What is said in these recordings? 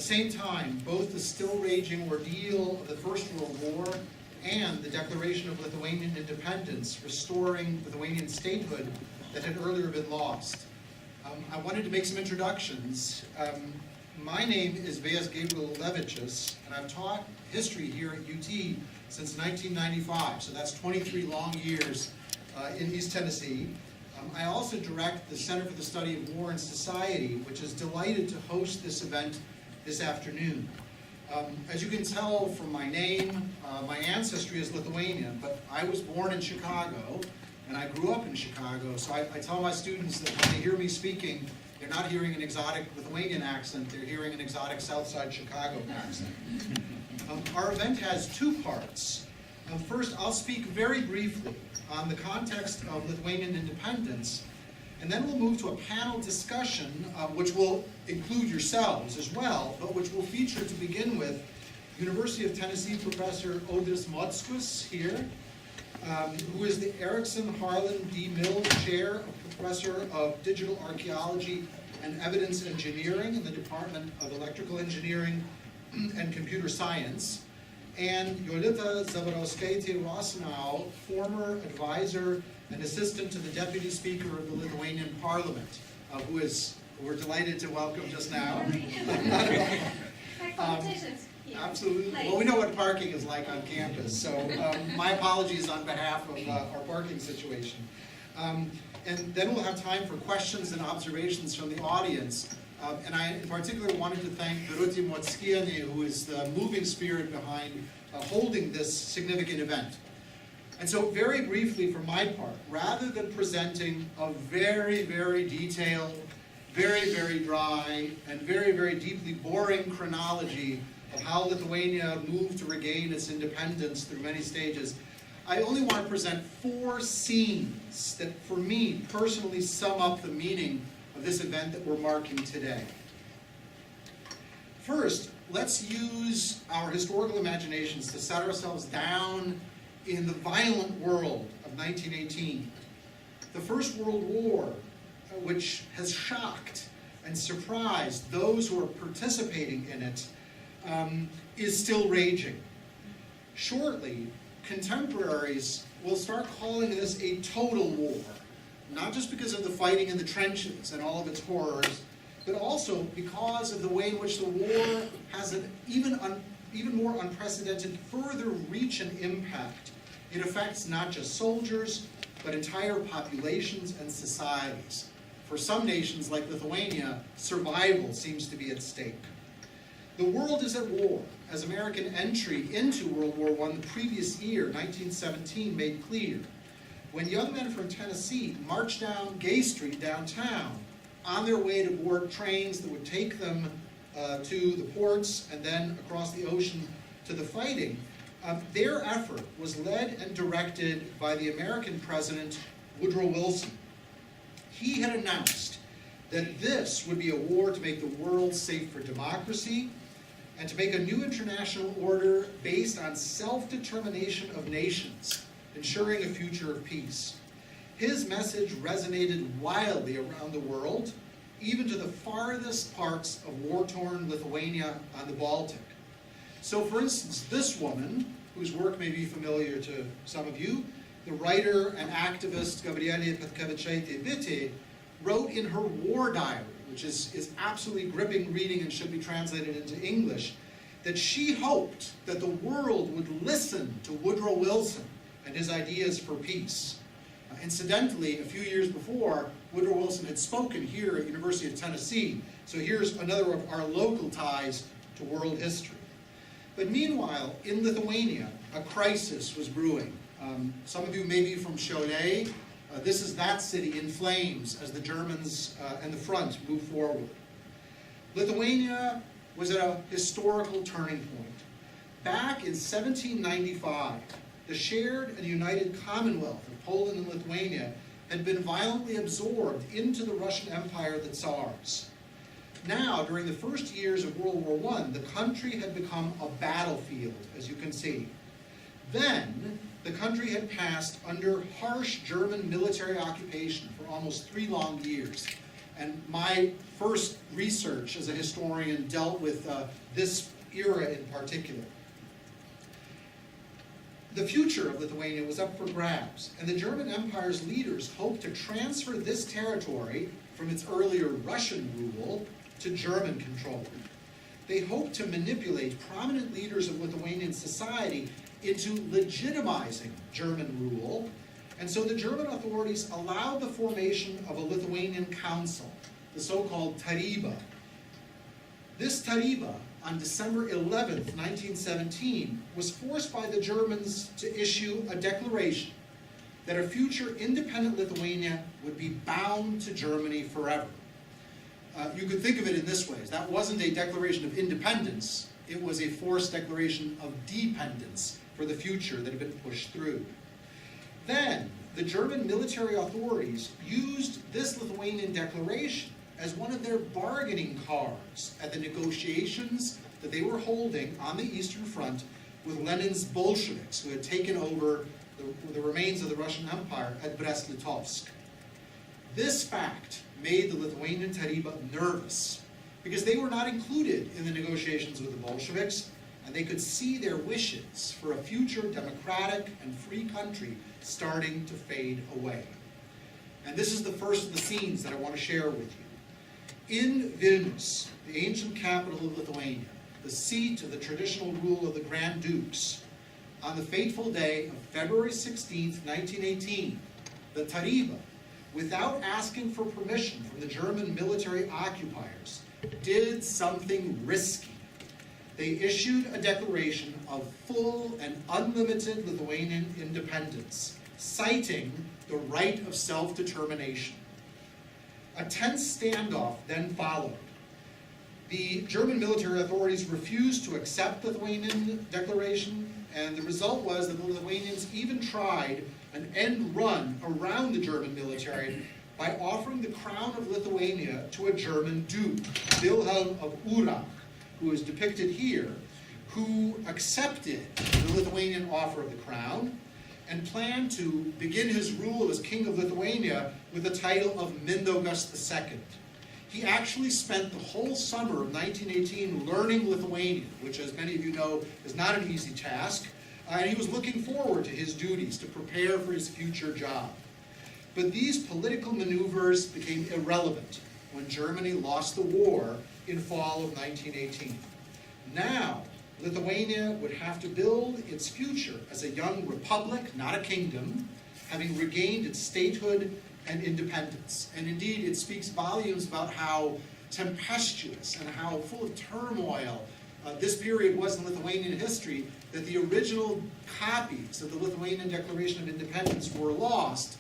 same time, both the still raging ordeal of the First World War and the declaration of Lithuanian independence, restoring Lithuanian statehood that had earlier been lost. I wanted to make some introductions. My name is Vejas Liulevicius, and I've taught history here at UT since 1995, so that's 23 long years in East Tennessee. I also direct the Center for the Study of War and Society, which is delighted to host this event this afternoon. As you can tell from my name, my ancestry is Lithuanian, but I was born in Chicago, and I grew up in Chicago, so I tell my students that when they hear me speaking, they're not hearing an exotic Lithuanian accent, they're hearing an exotic Southside Chicago accent. Our event has two parts. First, I'll speak very briefly on the context of Lithuanian independence, and then we'll move to a panel discussion, which will include yourselves as well, but which will feature, to begin with, University of Tennessee professor Audris here, who is the Ericsson-Harlan D. Mills Chair of Professor of Digital Archeology and Evidence Engineering in the Department of Electrical Engineering and Computer Science, and Jolita Zabarauskaite-Rosenow, former advisor and assistant to the Deputy Speaker of the Lithuanian Parliament, who we're delighted to welcome just now. Absolutely. Well, we know what parking is like on campus, so my apologies on behalf of our parking situation. And then we'll have time for questions and observations from the audience. And I, in particular, wanted to thank Mockus, who is the moving spirit behind holding this significant event. And so, very briefly for my part, rather than presenting a very, very detailed, very, very dry, and very, very deeply boring chronology of how Lithuania moved to regain its independence through many stages, I only want to present four scenes that, for me, personally sum up the meaning of this event that we're marking today. First, let's use our historical imaginations to set ourselves down in the violent world of 1918. The First World War, which has shocked and surprised those who are participating in it, is still raging. Shortly, contemporaries will start calling this a total war, not just because of the fighting in the trenches and all of its horrors, but also because of the way in which the war has an even more unprecedented further reach and impact. It affects not just soldiers, but entire populations and societies. For some nations like Lithuania, survival seems to be at stake. The world is at war, as American entry into World War I the previous year, 1917, made clear, when young men from Tennessee marched down Gay Street downtown on their way to board trains that would take them to the ports and then across the ocean to the fighting. Their effort was led and directed by the American president, Woodrow Wilson. He had announced that this would be a war to make the world safe for democracy and to make a new international order based on self-determination of nations, ensuring a future of peace. His message resonated wildly around the world, even to the farthest parts of war-torn Lithuania on the Baltic. So, for instance, this woman, whose work may be familiar to some of you, the writer and activist Gabrielė wrote in her war diary, which is absolutely gripping reading and should be translated into English, that she hoped that the world would listen to Woodrow Wilson and his ideas for peace. Incidentally, a few years before, Woodrow Wilson had spoken here at University of Tennessee, so here's another of our local ties to world history. But meanwhile, in Lithuania, a crisis was brewing. Some of you may be from Šiauliai. This is that city in flames as the Germans and the front move forward. Lithuania was at a historical turning point. Back in 1795, the shared and united Commonwealth of Poland and Lithuania had been violently absorbed into the Russian Empire, the Tsars. Now, during the first years of World War I, the country had become a battlefield, as you can see. Then, the country had passed under harsh German military occupation for almost 3 long years. And my first research as a historian dealt with this era in particular. The future of Lithuania was up for grabs, and the German Empire's leaders hoped to transfer this territory from its earlier Russian rule to German control. They hoped to manipulate prominent leaders of Lithuanian society into legitimizing German rule, and so the German authorities allowed the formation of a Lithuanian council, the so-called Taryba. This Taryba, on December 11th, 1917, was forced by the Germans to issue a declaration that a future independent Lithuania would be bound to Germany forever. You could think of it in this way. That wasn't a declaration of independence, it was a forced declaration of dependence for the future that had been pushed through. Then, the German military authorities used this Lithuanian declaration as one of their bargaining cards at the negotiations that they were holding on the Eastern Front with Lenin's Bolsheviks, who had taken over the remains of the Russian Empire at Brest-Litovsk. This fact made the Lithuanian Taryba nervous, because they were not included in the negotiations with the Bolsheviks, and they could see their wishes for a future democratic and free country starting to fade away. And this is the first of the scenes that I want to share with you. In Vilnius, the ancient capital of Lithuania, the seat of the traditional rule of the Grand Dukes, on the fateful day of February 16th, 1918, the Taryba, without asking for permission from the German military occupiers, did something risky. They issued a declaration of full and unlimited Lithuanian independence, citing the right of self-determination. A tense standoff then followed. The German military authorities refused to accept the Lithuanian declaration, and the result was that the Lithuanians even tried an end run around the German military by offering the crown of Lithuania to a German duke, Wilhelm of Urach, who is depicted here, who accepted the Lithuanian offer of the crown and planned to begin his rule as King of Lithuania with the title of Mindaugas II. He actually spent the whole summer of 1918 learning Lithuanian, which, as many of you know, is not an easy task, and he was looking forward to his duties to prepare for his future job. But these political maneuvers became irrelevant when Germany lost the war in fall of 1918. Now, Lithuania would have to build its future as a young republic, not a kingdom, having regained its statehood and independence. And indeed, it speaks volumes about how tempestuous and how full of turmoil this period was in Lithuanian history, that the original copies of the Lithuanian Declaration of Independence were lost.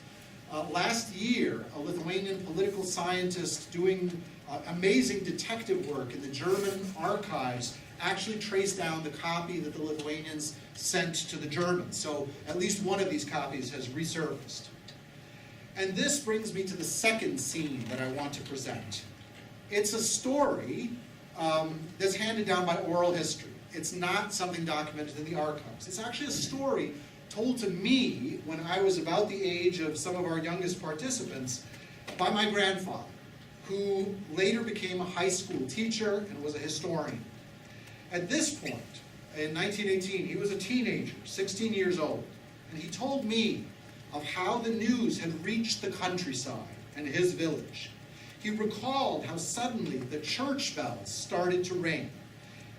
Last year, a Lithuanian political scientist doing amazing detective work in the German archives actually traced down the copy that the Lithuanians sent to the Germans. So at least one of these copies has resurfaced. And this brings me to the second scene that I want to present. It's a story that's handed down by oral history. It's not something documented in the archives. It's actually a story told to me when I was about the age of some of our youngest participants by my grandfather, who later became a high school teacher and was a historian. At this point, in 1918, he was a teenager, 16 years old, and he told me of how the news had reached the countryside and his village. He recalled how suddenly the church bells started to ring,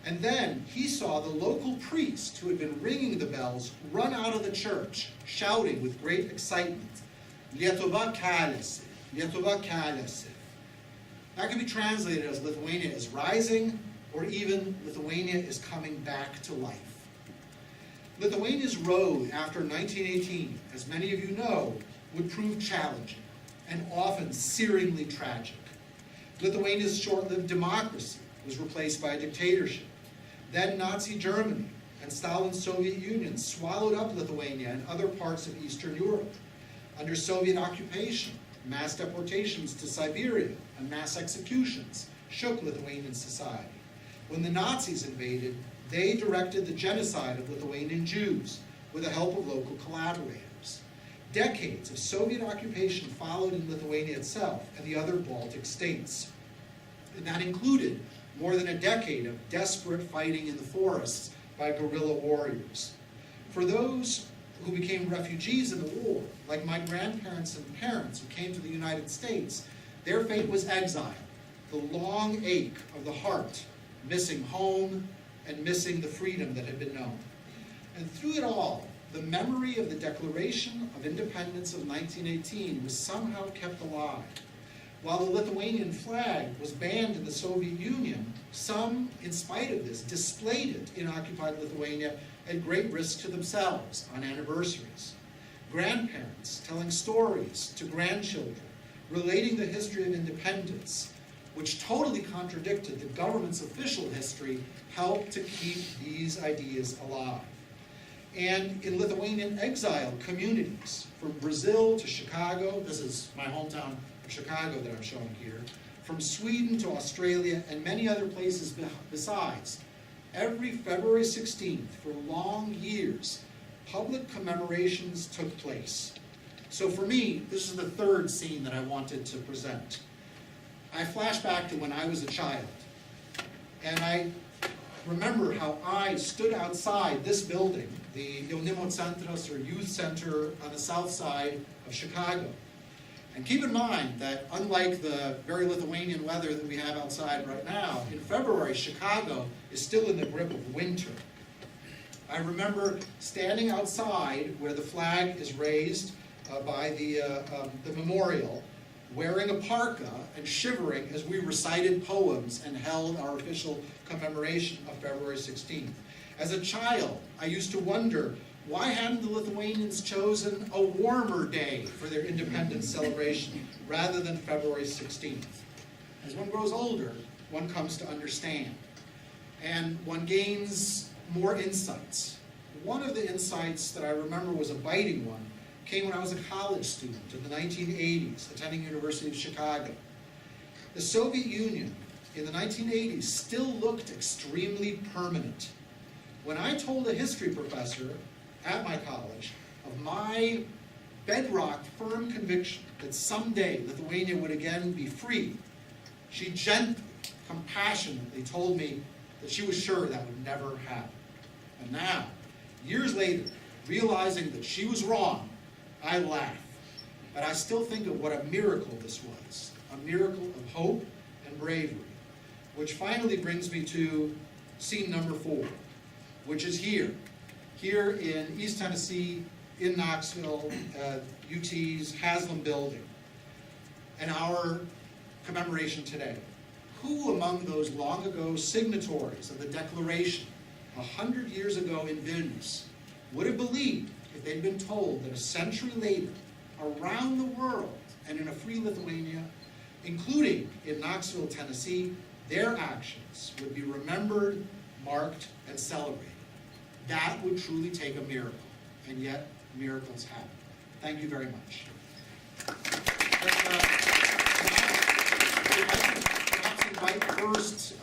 and then he saw the local priest who had been ringing the bells run out of the church, shouting with great excitement, "Lietuva keliasi, Lietuva keliasi." That can be translated as Lithuania is rising, or even Lithuania is coming back to life. Lithuania's road after 1918, as many of you know, would prove challenging and often searingly tragic. Lithuania's short-lived democracy was replaced by a dictatorship. Then Nazi Germany and Stalin's Soviet Union swallowed up Lithuania and other parts of Eastern Europe. Under Soviet occupation, mass deportations to Siberia and mass executions shook Lithuanian society. When the Nazis invaded, they directed the genocide of Lithuanian Jews with the help of local collaborators. Decades of Soviet occupation followed in Lithuania itself and the other Baltic states. And that included more than a decade of desperate fighting in the forests by guerrilla warriors. For those who became refugees in the war, like my grandparents and parents who came to the United States, their fate was exile, the long ache of the heart, missing home and missing the freedom that had been known. And through it all, the memory of the Declaration of Independence of 1918 was somehow kept alive. While the Lithuanian flag was banned in the Soviet Union, some, in spite of this, displayed it in occupied Lithuania at great risk to themselves on anniversaries. Grandparents telling stories to grandchildren, relating the history of independence, which totally contradicted the government's official history, helped to keep these ideas alive. And in Lithuanian exile communities, from Brazil to Chicago, this is my hometown of Chicago that I'm showing here, from Sweden to Australia and many other places besides, every February 16th for long years, public commemorations took place. So for me, this is the third scene that I wanted to present. I flash back to when I was a child, and I remember how I stood outside this building, the Jaunimo Centras, or Youth Center on the south side of Chicago. And keep in mind that unlike the very Lithuanian weather that we have outside right now, in February, Chicago is still in the grip of winter. I remember standing outside where the flag is raised by the memorial, wearing a parka and shivering as we recited poems and held our official commemoration of February 16th. As a child, I used to wonder, why hadn't the Lithuanians chosen a warmer day for their independence celebration rather than February 16th? As one grows older, one comes to understand, and one gains more insights. One of the insights that I remember was a biting one, came when I was a college student in the 1980s, attending University of Chicago. The Soviet Union in the 1980s still looked extremely permanent. When I told a history professor at my college of my bedrock firm conviction that someday Lithuania would again be free, she gently, compassionately told me that she was sure that would never happen. And now, years later, realizing that she was wrong, I laugh. But I still think of what a miracle this was, a miracle of hope and bravery, which finally brings me to scene number 4, which is here in East Tennessee, in Knoxville, UT's Haslam building, and our commemoration today. Who among those long ago signatories of the Declaration 100 years ago in Vilnius would have believed if they'd been told that a century later, around the world and in a free Lithuania, including in Knoxville, Tennessee, their actions would be remembered, marked, and celebrated? That would truly take a miracle, and yet miracles happen. Thank you very much. Perhaps invite first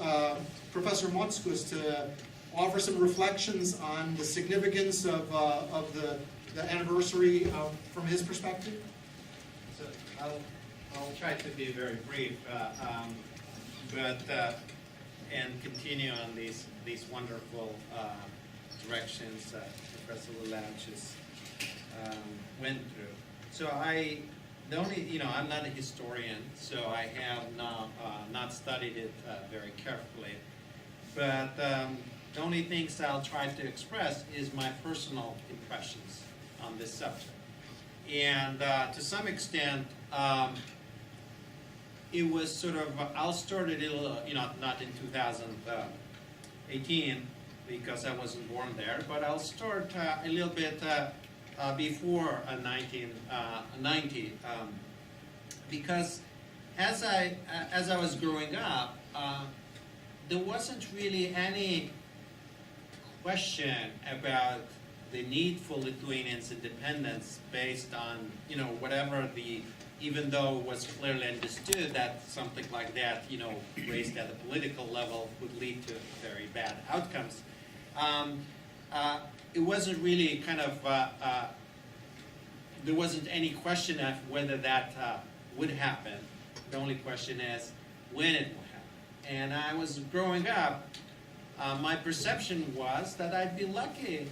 Professor Mockus to offer some reflections on the significance of the anniversary from his perspective. So I'll try to be very brief, and continue on these wonderful directions Professor Liulevicius went through. So I'm not a historian, so I have not studied it very carefully. But the only things I'll try to express is my personal impressions on this subject. And to some extent, it was sort of, I'll start a little, not in 2018, because I wasn't born there, but I'll start a little bit before 1990, because as I was growing up, there wasn't really any question about the need for Lithuanians' independence based on, whatever even though it was clearly understood that something like that, raised at a political level would lead to very bad outcomes. It wasn't really kind of there wasn't any question of whether that would happen. The only question is when it will happen. And I was growing up, my perception was that I'd be lucky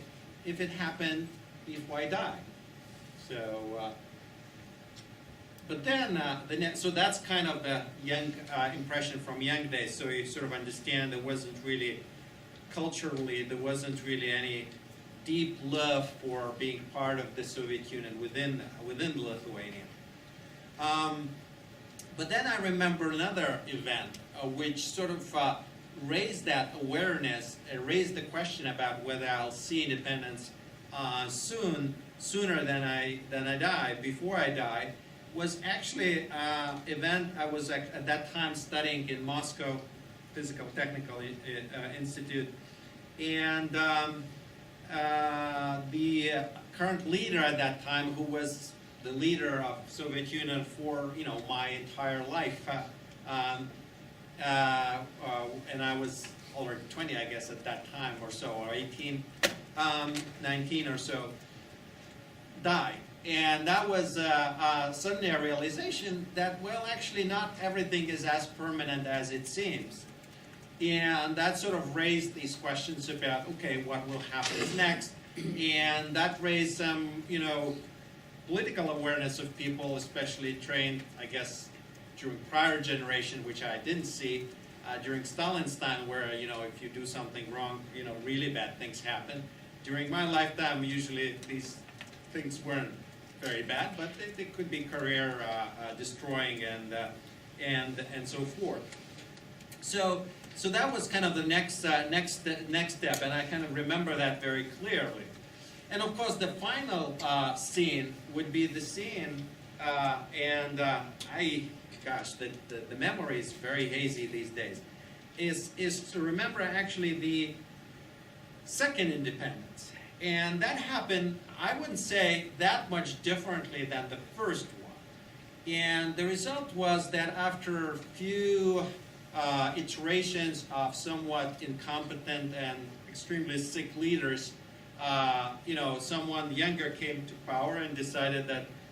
if it happened before I died. So, but then, so that's kind of the young impression from young days. So you sort of understand there wasn't really, culturally, there wasn't really any deep love for being part of the Soviet Union within Lithuania. But then I remember another event which sort of raised that awareness, raised the question about whether I'll see independence sooner than I die, before I die, was actually an event I was at that time studying in Moscow Physical Technical Institute, and the current leader at that time, who was the leader of Soviet Union for my entire life, and I was already 20, I guess, at that time or so, or 18, 19 or so, died. And that was suddenly a realization that, well, actually not everything is as permanent as it seems. And that sort of raised these questions about, okay, what will happen next? And that raised some, political awareness of people, especially trained, I guess, during prior generation, which I didn't see, during Stalin's time, where, if you do something wrong, really bad things happen. During my lifetime, usually these things weren't very bad, but they could be career destroying and so forth. So that was kind of the next step, and I kind of remember that very clearly. And of course, the final scene would be the scene, the memory is very hazy these days, is to remember actually the second independence. And that happened, I wouldn't say that much differently than the first one. And the result was that after a few iterations of somewhat incompetent and extremely sick leaders, someone younger came to power and decided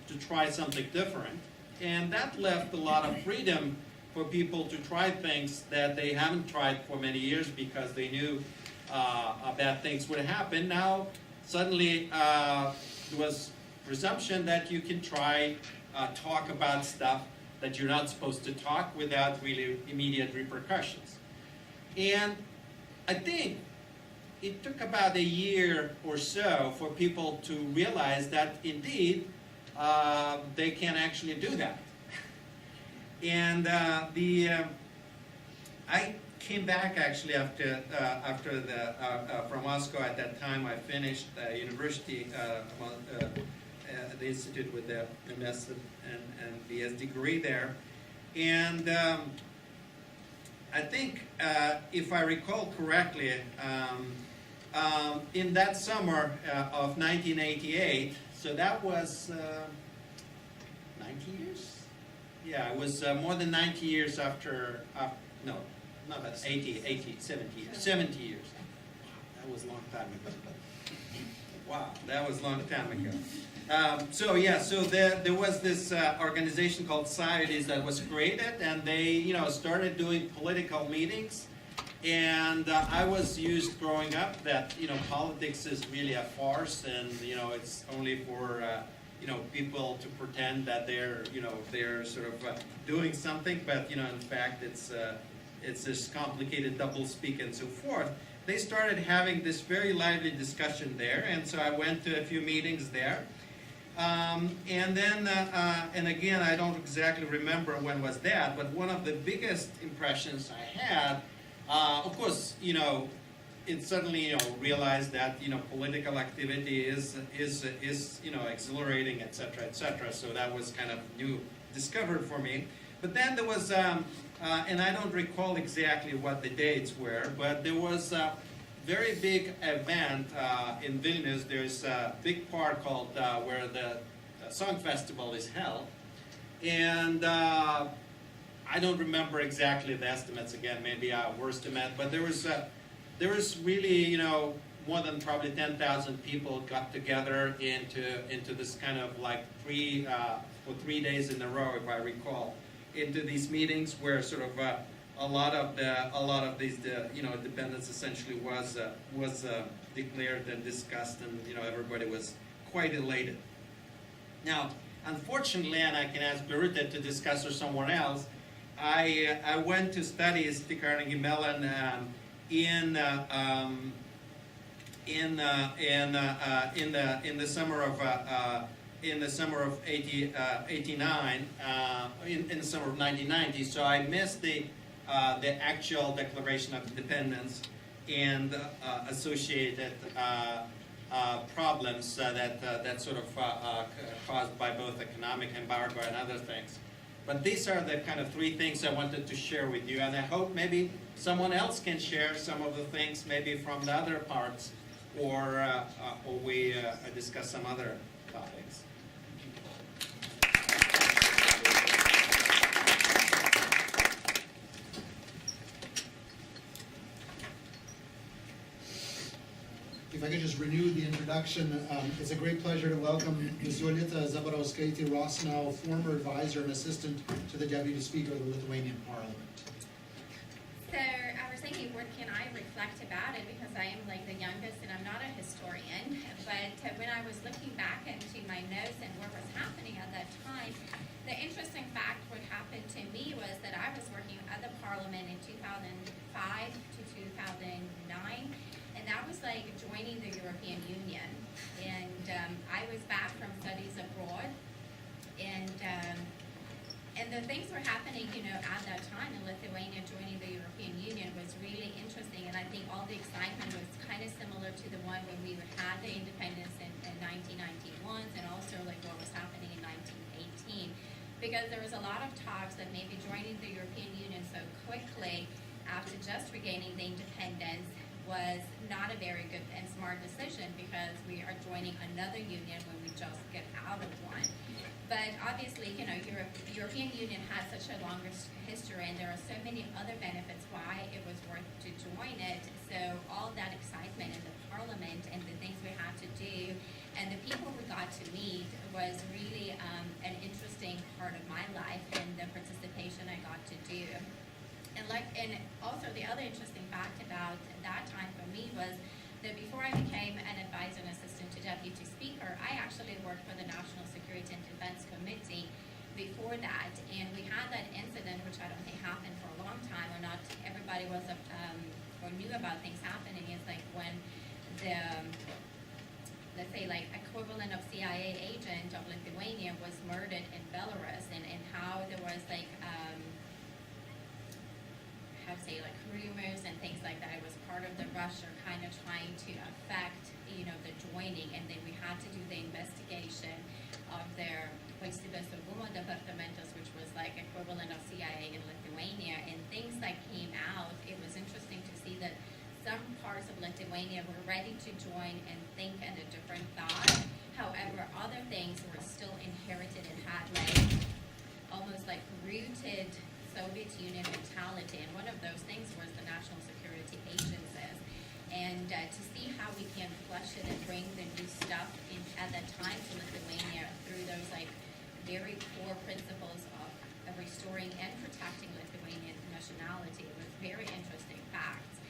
to try something different. And that left a lot of freedom for people to try things that they haven't tried for many years because they knew bad things would happen. Now, suddenly, there was presumption that you can talk about stuff that you're not supposed to talk without really immediate repercussions. And I think it took about a year or so for people to realize that indeed they can actually do that. And I came back actually after from Moscow. At that time, I finished university, the institute with the MS and BS degree there, and I think if I recall correctly, in that summer of 1988, so that was 90 years. Yeah, it was more than 90 years after. No, not that 70 years. 70 years. Wow, that was a long time ago. Wow, that was a long time ago. So there was this organization called Societies that was created, and they, started doing political meetings. And I was used growing up that, politics is really a farce, and, it's only for, people to pretend that they're sort of doing something, but, in fact, it's this complicated doublespeak and so forth. They started having this very lively discussion there, and so I went to a few meetings there. And then, and again, I don't exactly remember when was that, but one of the biggest impressions I had, of course, it suddenly, realized that, political activity is exhilarating, et cetera, so that was kind of new, discovered for me. But then there was, and I don't recall exactly what the dates were, but there was a very big event in Vilnius. There's a big park called where the Song Festival is held, and I don't remember exactly the estimates again. Maybe I overestimate, but there was really, more than probably 10,000 people got together into this kind of like for 3 days in a row, if I recall, into these meetings where sort of a lot of these independence essentially was declared and discussed, and everybody was quite elated. Now, unfortunately, and I can ask Birute to discuss or someone else, I went to study at Carnegie Mellon in the summer of 89, in the summer of 1990. So I missed the actual Declaration of Independence and associated problems that sort of caused by both economic embargo and other things. But these are the kind of 3 things I wanted to share with you, and I hope maybe someone else can share some of the things maybe from the other parts, or we discuss some other topics. If I could just renew the introduction, it's a great pleasure to welcome Ms. Jolita Zabarauskaite-Rosenow, former advisor and assistant to the Deputy Speaker of the Lithuanian Parliament. So I was thinking, what can I reflect about it, because I am like the youngest and I'm not a historian, but when I was looking back into my notes and what was happening at that time, the interesting fact what happened to me was that I was working at the Parliament in 2005 to 2009, and that was like joining the European Union. And I was back from studies abroad, and the things were happening, at that time in Lithuania. Joining the European Union was really interesting, and I think all the excitement was kind of similar to the one when we had the independence in 1991, and also like what was happening in 1918, because there was a lot of talks that maybe joining the European Union so quickly after just regaining the independence was not a very good and smart decision, because we are joining another union when we just get out of one. But obviously, European Union has such a long history, and there are so many other benefits why it was worth to join it. So all that excitement in the Parliament and the things we had to do and the people we got to meet was really an interesting part of my life, and the participation I got to do. And also the other interesting fact about that time for me was that before I became an advisor and assistant to Deputy Speaker, I actually worked for the National Security and Defense Committee before that, and we had that incident, which I don't think happened for a long time, or not everybody was or knew about things happening. It's like when the, let's say, like equivalent of CIA agent of Lithuania was murdered in Belarus, and how there was like rumors and things like that. It was part of the Russia kind of trying to affect, the joining, and then we had to do the investigation of their Valstybės saugumo departamentas, which was like equivalent of CIA in Lithuania, and things that came out. It was interesting to see that some parts of Lithuania were ready to join and think in a different thought. However, other things were still inherited and had like almost like rooted Soviet Union mentality, and one of those things was the national security agencies. And to see how we can flush it and bring the new stuff in at that time to Lithuania through those like very core principles of restoring and protecting Lithuanian nationality was very interesting facts.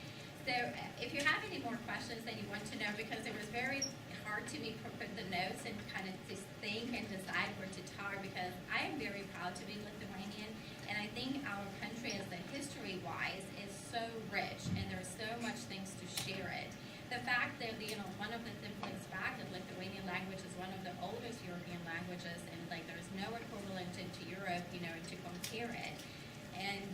So if you have any more questions that you want to know, because it was very hard to me to put the notes and kind of just think and decide where to talk, because I am very proud to be Lithuanian. And I think our country, as the history-wise, is so rich, and there's so much things to share it. The fact that, one of the simplest facts that Lithuanian language is one of the oldest European languages, and like there's no equivalent into Europe, to compare it. And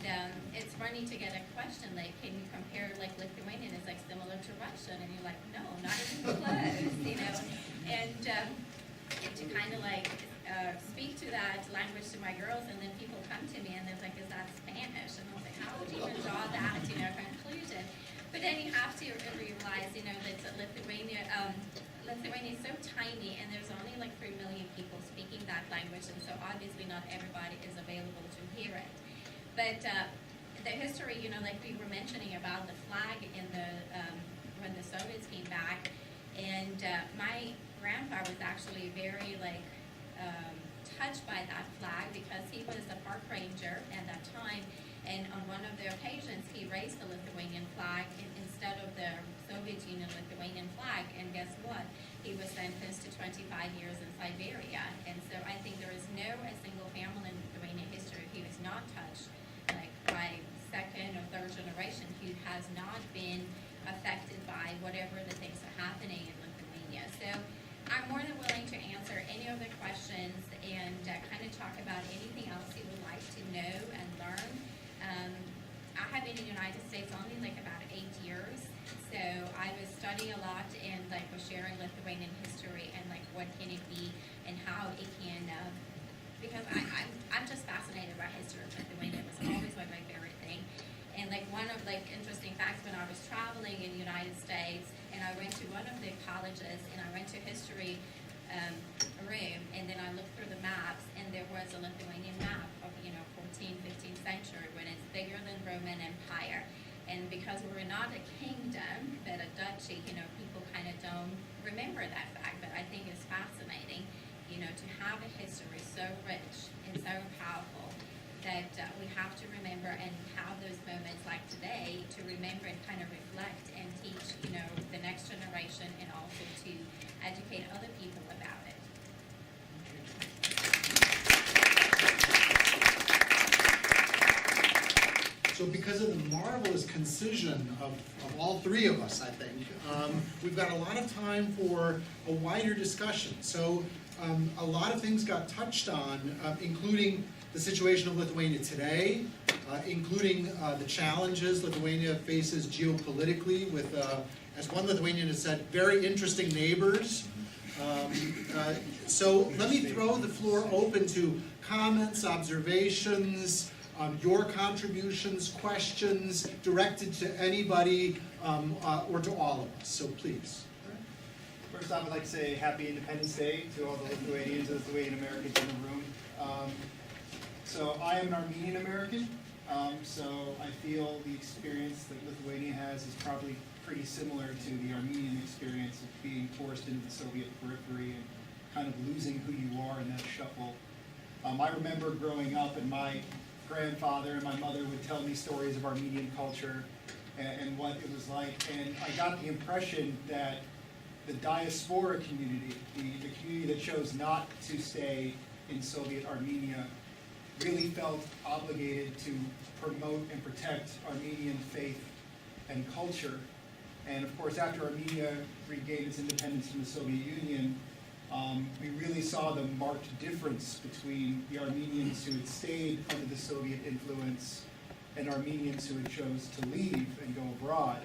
it's funny to get a question like, can you compare like Lithuanian? It's like similar to Russian, and you're like, no, not even close, And to kind of like speak to that language to my girls, and then people come to me and they're like, is that Spanish? And I was like, how would you even draw that, conclusion? But then you have to realize, that Lithuania is so tiny, and there's only like 3 million people speaking that language, and so obviously not everybody is available to hear it. But the history, like we were mentioning about the flag in the when the Soviets came back, grandpa was actually very touched by that flag because he was a park ranger at that time, and on one of the occasions he raised the Lithuanian flag instead of the Soviet Union Lithuanian flag, and guess what? He was sentenced to 25 years in Siberia. And so I think there is no a single family in Lithuanian history who is not touched by second or third generation who has not been affected by whatever the things are happening in Lithuania. So I'm more than willing to answer any of the questions and kind of talk about anything else you would like to know and learn. I have been in the United States only about 8 years, so I was studying a lot and was sharing Lithuanian history and what can it be and how it can, because I'm just fascinated by history of Lithuania. It was always my favorite thing. And one of interesting facts, when I was traveling in the United States, and I went to one of the colleges, and I went to history room, and then I looked through the maps, and there was a Lithuanian map of 14th, 15th century, when it's bigger than Roman Empire. And because we're not a kingdom, but a duchy, people kind of don't remember that fact. But I think it's fascinating, to have a history so rich and so powerful that we have to remember and have those moments like today to remember and kind of reflect and teach, the next generation, and also to educate other people about it. So because of the marvelous concision of all three of us, I think, we've got a lot of time for a wider discussion. So a lot of things got touched on, including the situation of Lithuania today, including the challenges Lithuania faces geopolitically with, as one Lithuanian has said, very interesting neighbors. So let me throw the floor open to comments, observations, your contributions, questions directed to anybody or to all of us. So please. First off, I'd like to say Happy Independence Day to all the Lithuanians and Lithuanian Americans in the room. So I am an Armenian American, so I feel the experience that Lithuania has is probably pretty similar to the Armenian experience of being forced into the Soviet periphery and kind of losing who you are in that shuffle. I remember growing up, and my grandfather and my mother would tell me stories of Armenian culture and what it was like, and I got the impression that the diaspora community, the community that chose not to stay in Soviet Armenia, really felt obligated to promote and protect Armenian faith and culture. And of course, after Armenia regained its independence from the Soviet Union, we really saw the marked difference between the Armenians who had stayed under the Soviet influence and Armenians who had chose to leave and go abroad.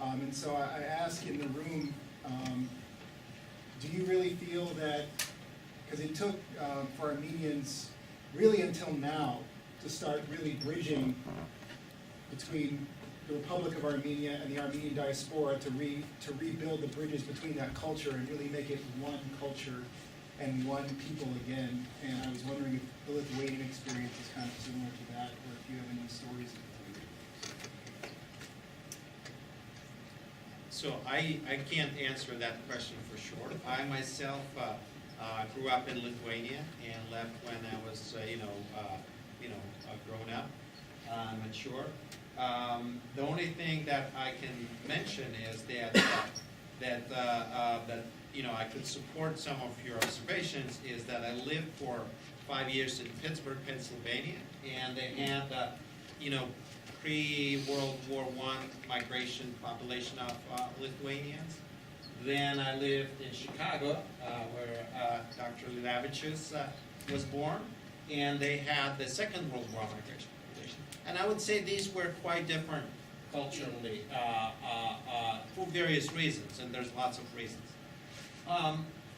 And so I ask in the room, do you really feel that, because it took for Armenians really until now to start really bridging between the Republic of Armenia and the Armenian diaspora to rebuild the bridges between that culture and really make it one culture and one people again. And I was wondering if the Lithuanian experience is kind of similar to that, or if you have any stories. So I can't answer that question for sure. I myself grew up in Lithuania and left when I was, grown up, mature. The only thing that I can mention is that I could support some of your observations is that I lived for 5 years in Pittsburgh, Pennsylvania, and they had pre-World War I migration population of Lithuanians. Then I lived in Chicago, where Dr. Liulevicius was born, and they had the Second World War migration population. And I would say these were quite different culturally for various reasons, and there's lots of reasons.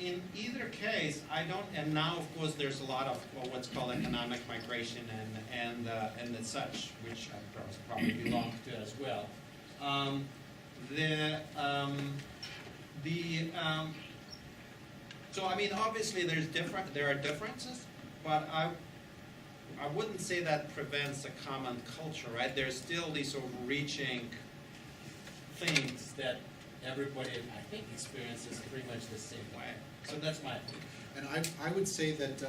In either case, I don't, and now of course there's a lot of what's called economic migration and such, which I probably belong to as well. So I mean, obviously there are differences, but I wouldn't say that prevents a common culture, right? There's still these overreaching things that everybody, I think, experiences pretty much the same way. So that's my opinion. And I would say that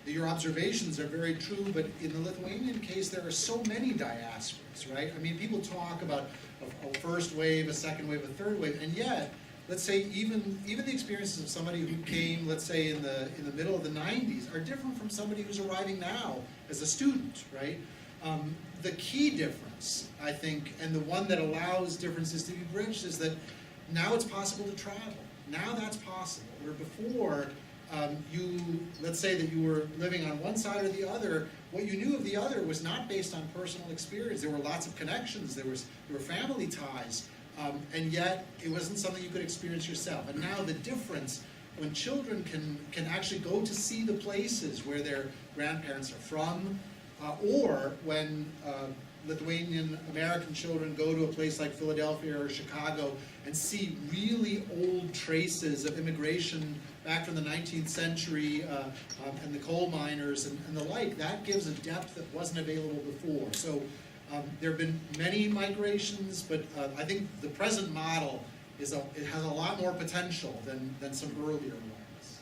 your observations are very true, but in the Lithuanian case, there are so many diasporas, right? I mean, people talk about a first wave, a second wave, a third wave, and yet, let's say even the experiences of somebody who came, let's say in the middle of the 90s, are different from somebody who's arriving now as a student, right? The key difference, I think, and the one that allows differences to be bridged, is that now it's possible to travel. Now that's possible. Where before, let's say that you were living on one side or the other, what you knew of the other was not based on personal experience. There were lots of connections, there were family ties, and yet it wasn't something you could experience yourself. And now the difference, when children can actually go to see the places where their grandparents are from, or when Lithuanian American children go to a place like Philadelphia or Chicago and see really old traces of immigration back from the 19th century and the coal miners and the like, that gives a depth that wasn't available before. So there have been many migrations, but I think the present model it has a lot more potential than some earlier ones.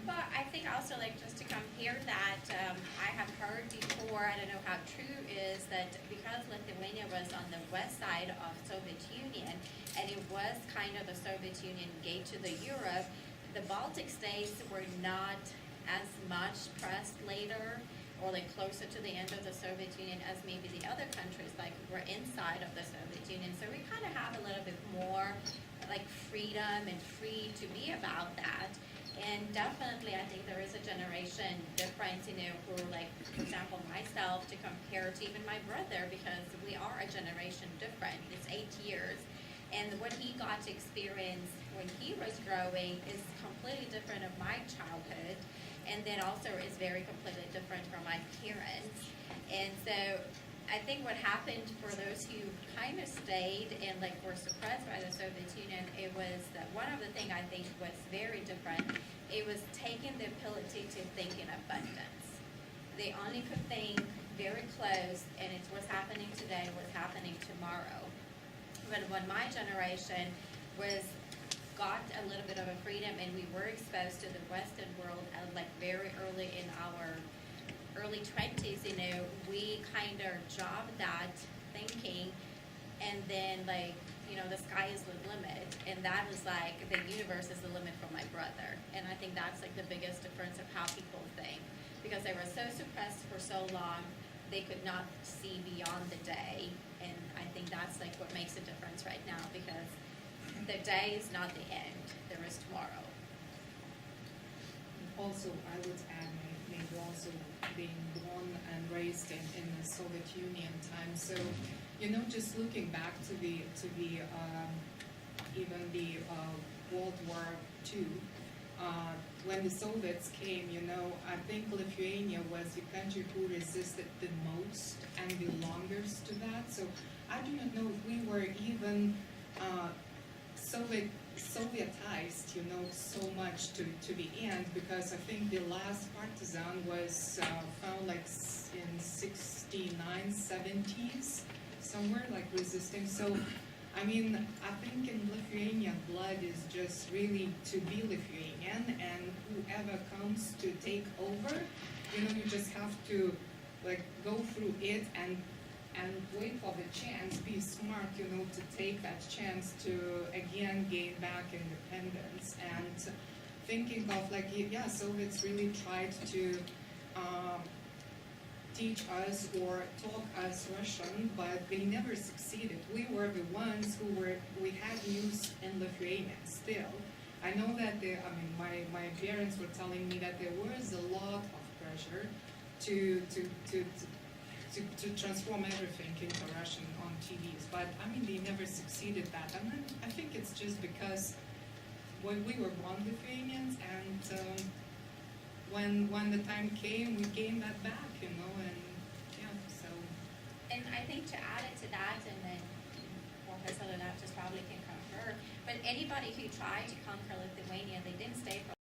But I think also, like, just to compare that, I have heard before, I don't know how true is, that because Lithuania was on the west side of Soviet Union, and it was kind of the Soviet Union gate to the Europe, the Baltic states were not as much pressed later, or like closer to the end of the Soviet Union as maybe the other countries, like were inside of the Soviet Union. So we kind of have a little bit more like freedom and free to be about that. And definitely, I think there is a generation difference, you know, who, like, for example, myself, to compare to even my brother, because we are a generation different. It's 8 years. And what he got to experience when he was growing is completely different of my childhood. And then also is very completely different from my parents. And so I think what happened for those who kind of stayed and like were suppressed by the Soviet Union, it was that one of the things I think was very different, it was taking the ability to think in abundance. They only could think very close, and it's what's happening today, what's happening tomorrow. But when my generation got a little bit of a freedom, and we were exposed to the Western world like very early in our early 20s, you know, we kind of jobbed that thinking, and then, like, you know, the sky is the limit, and that was like the universe is the limit for my brother. And I think that's like the biggest difference of how people think, because they were so suppressed for so long, they could not see beyond the day. And I think that's like what makes a difference right now, because the day is not the end, there is tomorrow. Also, I would add, maybe also being born and raised in the Soviet Union time. So, you know, just looking back to the even the World War II, when the Soviets came, you know, I think Lithuania was the country who resisted the most and the longest to that. So I do not know if we were even Sovietized, you know, so much to the end, because I think the last partisan was found like in 69, 70s, somewhere, like resisting. So, I mean, I think in Lithuania, blood is just really to be Lithuanian, and whoever comes to take over, you know, you just have to like go through it and wait for the chance, be smart, you know, to take that chance to again gain back independence. And thinking of like, yeah, Soviets really tried to teach us or taught us Russian, but they never succeeded. We were the ones we had news in Lithuanian still. I know that my parents were telling me that there was a lot of pressure to transform everything into Russian on TVs, but I mean they never succeeded that. And I think it's just because when we were born Lithuanians, and when the time came, we gained that back, you know, and yeah, so. And I think to add it to that, and then Professor Leonard just probably can concur, but anybody who tried to conquer Lithuania, they didn't stay for